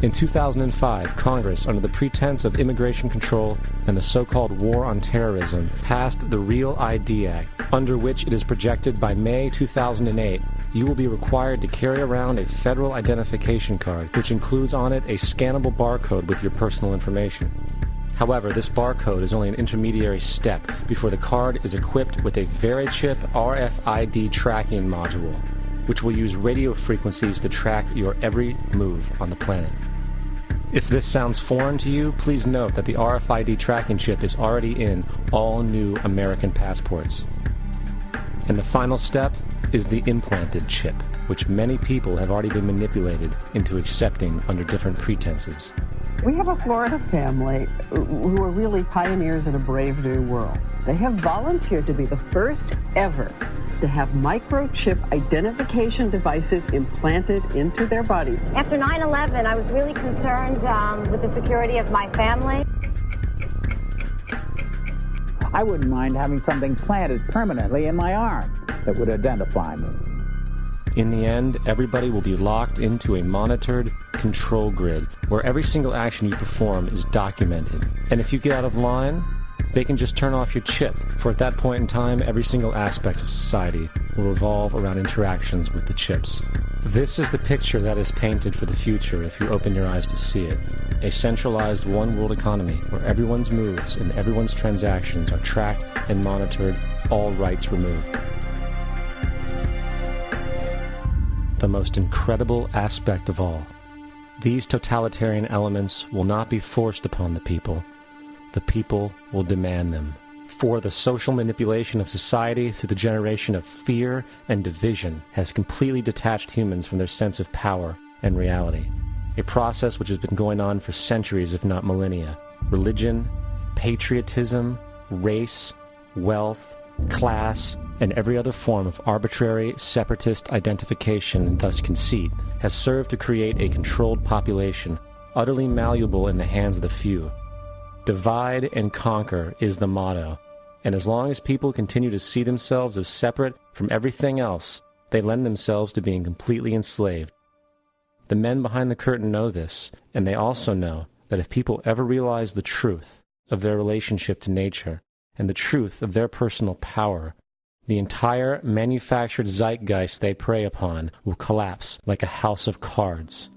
In 2005, Congress, under the pretense of immigration control and the so-called War on Terrorism, passed the Real ID Act, under which it is projected by May 2008, you will be required to carry around a federal identification card, which includes on it a scannable barcode with your personal information. However, this barcode is only an intermediary step before the card is equipped with a Verichip RFID tracking module, which will use radio frequencies to track your every move on the planet. If this sounds foreign to you, please note that the RFID tracking chip is already in all new American passports. And the final step is the implanted chip, which many people have already been manipulated into accepting under different pretenses. We have a Florida family who are really pioneers in a brave new world. They have volunteered to be the first ever to have microchip identification devices implanted into their body. After 9/11, I was really concerned with the security of my family. I wouldn't mind having something planted permanently in my arm that would identify me. In the end, everybody will be locked into a monitored control grid where every single action you perform is documented. And if you get out of line, they can just turn off your chip, for at that point in time, every single aspect of society will revolve around interactions with the chips. This is the picture that is painted for the future if you open your eyes to see it. A centralized one-world economy where everyone's moves and everyone's transactions are tracked and monitored, all rights removed. The most incredible aspect of all, these totalitarian elements will not be forced upon the people. The people will demand them. For the social manipulation of society through the generation of fear and division has completely detached humans from their sense of power and reality. A process which has been going on for centuries, if not millennia. Religion, patriotism, race, wealth, class, and every other form of arbitrary, separatist identification and thus conceit has served to create a controlled population, utterly malleable in the hands of the few. Divide and conquer is the motto, and as long as people continue to see themselves as separate from everything else, they lend themselves to being completely enslaved. The men behind the curtain know this, and they also know that if people ever realize the truth of their relationship to nature and the truth of their personal power, the entire manufactured zeitgeist they prey upon will collapse like a house of cards.